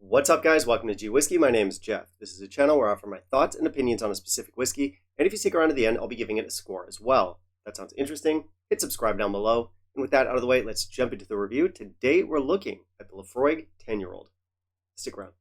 What's up, guys? Welcome to G Whiskey. My name is Jeff. This is a channel where I offer my thoughts and opinions on a specific whiskey, and if you stick around to the end, I'll be giving it a score as well. If that sounds interesting, hit subscribe down below. And with that out of the way, let's jump into the review. Today, we're looking at the Laphroaig 10-year-old. Stick around.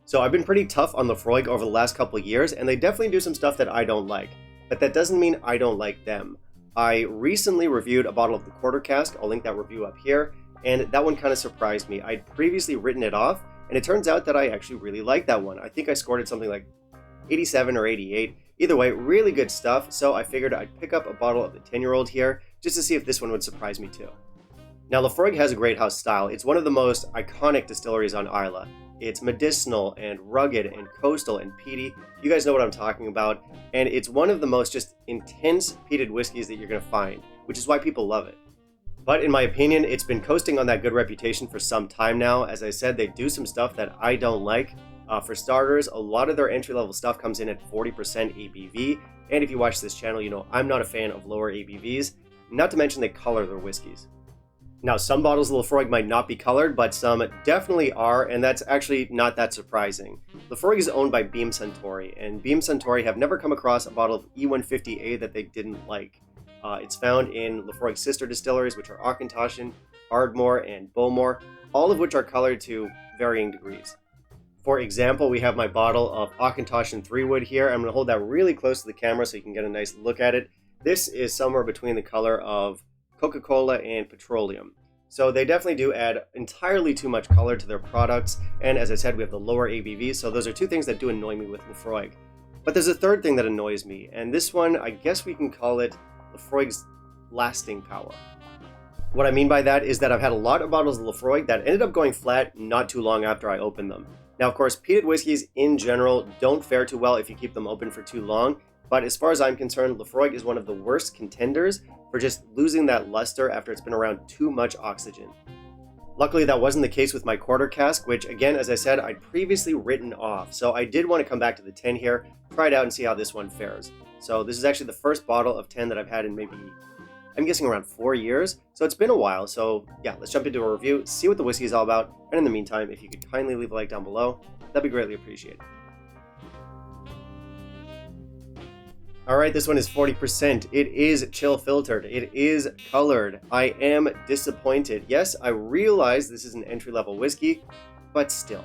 So I've been pretty tough on Laphroaig over the last couple of years, and they definitely do some stuff that I don't like. But that doesn't mean I don't like them. I recently reviewed a bottle of the Quarter Cask. I'll link that review up here, and that one kind of surprised me. I'd previously written it off, and it turns out that I actually really like that one. I think I scored it something like 87 or 88. Either way, really good stuff, so I figured I'd pick up a bottle of the 10-year-old here just to see if this one would surprise me too. Now, Laphroaig has a great house style. It's one of the most iconic distilleries on Islay. It's medicinal and rugged and coastal and peaty. You guys know what I'm talking about. And it's one of the most just intense peated whiskeys that you're going to find, which is why people love it. But in my opinion, it's been coasting on that good reputation for some time now. As I said, they do some stuff that I don't like. For starters, a lot of their entry-level stuff comes in at 40% ABV. And if you watch this channel, you know I'm not a fan of lower ABVs. Not to mention they color their whiskeys. Now, some bottles of Laphroaig might not be colored, but some definitely are, and that's actually not that surprising. Laphroaig is owned by Beam Suntory, and Beam Suntory have never come across a bottle of E150A that they didn't like. It's found in Laphroaig's sister distilleries, which are Auchentoshan, Ardmore, and Bowmore, all of which are colored to varying degrees. For example, we have my bottle of Auchentoshan 3-Wood here. I'm going to hold that really close to the camera so you can get a nice look at it. This is somewhere between the color of Coca-Cola and petroleum. So they definitely do add entirely too much color to their products, and as I said, we have the lower ABV, so those are two things that do annoy me with Laphroaig. But there's a third thing that annoys me, and this one, I guess we can call it Laphroaig's lasting power. What I mean by that is that I've had a lot of bottles of Laphroaig that ended up going flat not too long after I opened them. Now, of course, peated whiskeys in general don't fare too well if you keep them open for too long, but as far as I'm concerned, Laphroaig is one of the worst contenders for just losing that luster after it's been around too much oxygen. Luckily, that wasn't the case with my Quarter Cask, which again, as I said, I'd previously written off. So I did want to come back to the 10 here, try it out and see how this one fares. So this is actually the first bottle of 10 that I've had in maybe, I'm guessing around 4 years. So it's been a while. So yeah, let's jump into a review, see what the whiskey is all about. And in the meantime, if you could kindly leave a like down below, that'd be greatly appreciated. Alright, this one is 40%. It is chill filtered. It is colored. I am disappointed. Yes, I realize this is an entry-level whiskey, but still.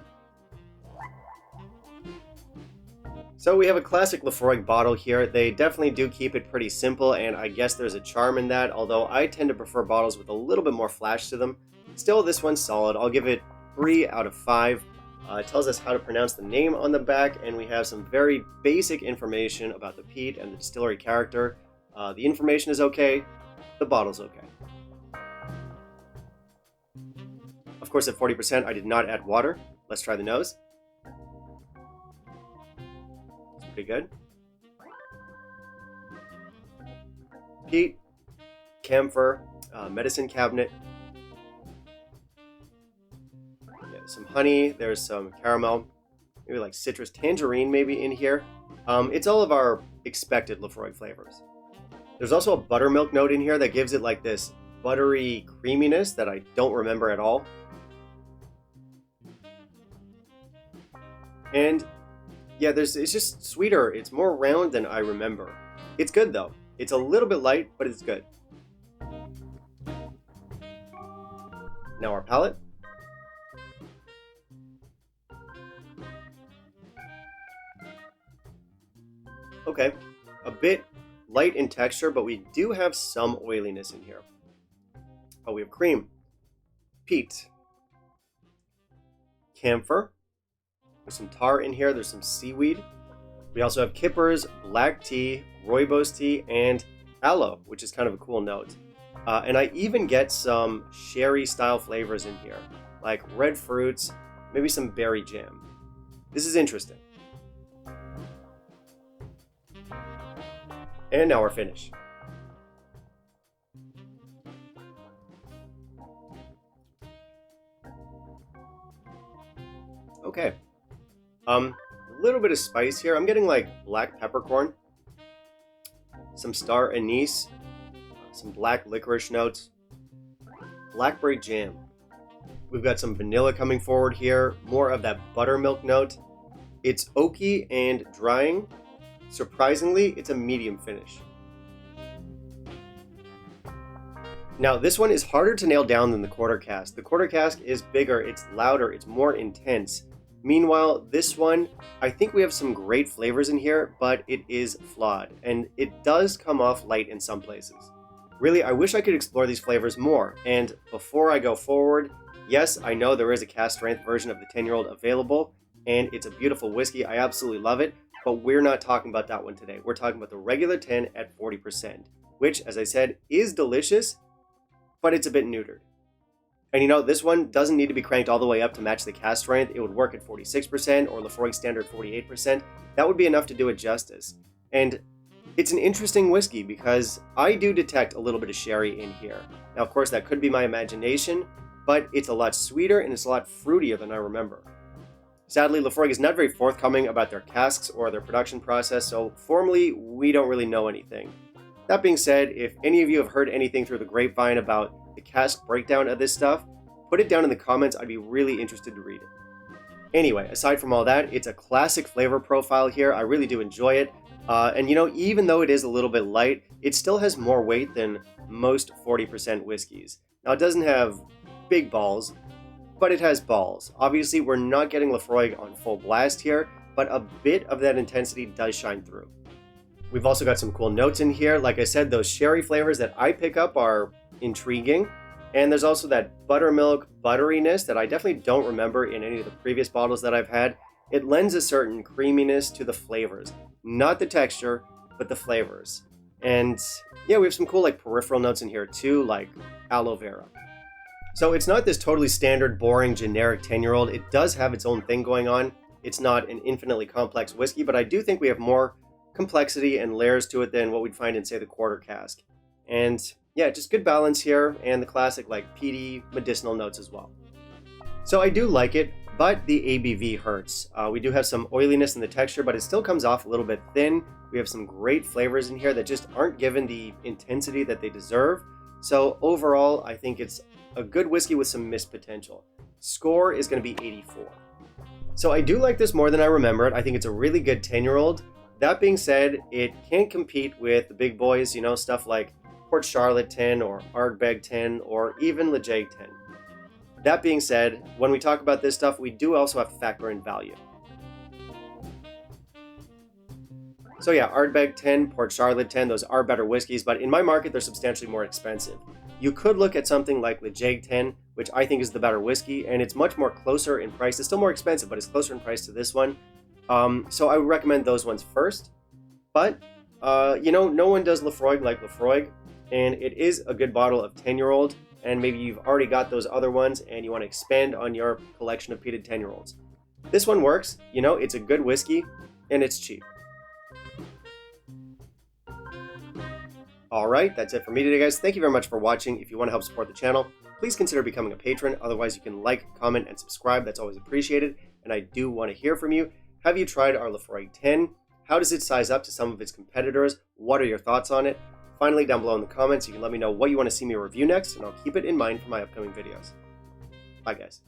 So we have a classic Laphroaig bottle here. They definitely do keep it pretty simple, and I guess there's a charm in that, although I tend to prefer bottles with a little bit more flash to them. Still, this one's solid. I'll give it 3 out of 5. It tells us how to pronounce the name on the back, and we have some very basic information about the peat and the distillery character. The information is okay, the bottle's okay. Of course, at 40%, I did not add water. Let's try the nose. It's pretty good. Peat, camphor, medicine cabinet. Some honey, there's some caramel, maybe like citrus, tangerine maybe in here. It's all of our expected Laphroaig flavors. There's also a buttermilk note in here that gives it like this buttery creaminess that I don't remember at all. And yeah, it's just sweeter. It's more round than I remember. It's good though. It's a little bit light, but it's good. Now our palate. Okay, a bit light in texture, but we do have some oiliness in here. Oh, we have cream, peat, camphor, there's some tar in here, there's some seaweed. We also have kippers, black tea, rooibos tea, and aloe, which is kind of a cool note. And I even get some sherry-style flavors in here, like red fruits, maybe some berry jam. This is interesting. And now our finish. Okay. A little bit of spice here. I'm getting like black peppercorn, some star anise, some black licorice notes, blackberry jam. We've got some vanilla coming forward here, more of that buttermilk note. It's oaky and drying. Surprisingly, it's a medium finish. Now, this one is harder to nail down than the quarter cask. The quarter cask is bigger, it's louder, it's more intense. Meanwhile, this one, I think we have some great flavors in here, but it is flawed, and it does come off light in some places. Really, I wish I could explore these flavors more, and before I go forward, yes, I know there is a cask strength version of the 10-year-old available, and it's a beautiful whiskey, I absolutely love it, but we're not talking about that one today. We're talking about the regular 10 at 40%, which, as I said, is delicious, but it's a bit neutered. And you know, this one doesn't need to be cranked all the way up to match the cask strength. It would work at 46% or Laphroaig standard 48%. That would be enough to do it justice. And it's an interesting whiskey because I do detect a little bit of sherry in here. Now, of course, that could be my imagination, but it's a lot sweeter and it's a lot fruitier than I remember. Sadly, Laphroaig is not very forthcoming about their casks or their production process, so formally, we don't really know anything. That being said, if any of you have heard anything through the grapevine about the cask breakdown of this stuff, put it down in the comments. I'd be really interested to read it. Anyway, aside from all that, it's a classic flavor profile here. I really do enjoy it. And you know, even though it is a little bit light, it still has more weight than most 40% whiskeys. Now, it doesn't have big balls, but it has balls. Obviously, we're not getting Laphroaig on full blast here, but a bit of that intensity does shine through. We've also got some cool notes in here. Like I said, those sherry flavors that I pick up are intriguing. And there's also that buttermilk butteriness that I definitely don't remember in any of the previous bottles that I've had. It lends a certain creaminess to the flavors. Not the texture, but the flavors. And yeah, we have some cool like peripheral notes in here too, like aloe vera. So it's not this totally standard, boring, generic 10-year-old. It does have its own thing going on. It's not an infinitely complex whiskey, but I do think we have more complexity and layers to it than what we'd find in, say, the quarter cask. And yeah, just good balance here, and the classic like peaty medicinal notes as well. So I do like it, but the ABV hurts. We do have some oiliness in the texture, but it still comes off a little bit thin. We have some great flavors in here that just aren't given the intensity that they deserve. So overall, I think it's a good whiskey with some missed potential. Score is going to be 84. So I do like this more than I remember it. I think it's a really good 10-year-old. That being said, it can't compete with the big boys, you know, stuff like Port Charlotte 10 or Ardbeg 10 or even Laphroaig 10. That being said, when we talk about this stuff, we do also have to factor in value. So yeah, Ardbeg 10, Port Charlotte 10, those are better whiskeys, but in my market, they're substantially more expensive. You could look at something like Laphroaig 10, which I think is the better whiskey, and it's much more closer in price. It's still more expensive, but it's closer in price to this one. So I would recommend those ones first. But, you know, no one does Laphroaig like Laphroaig, and it is a good bottle of 10-year-old, and maybe you've already got those other ones and you want to expand on your collection of peated 10-year-olds. This one works, you know, it's a good whiskey, and it's cheap. Alright, that's it for me today, guys. Thank you very much for watching. If you want to help support the channel, please consider becoming a patron. Otherwise, you can like, comment, and subscribe. That's always appreciated, and I do want to hear from you. Have you tried our Laphroaig 10? How does it size up to some of its competitors? What are your thoughts on it? Finally, down below in the comments, you can let me know what you want to see me review next, and I'll keep it in mind for my upcoming videos. Bye, guys.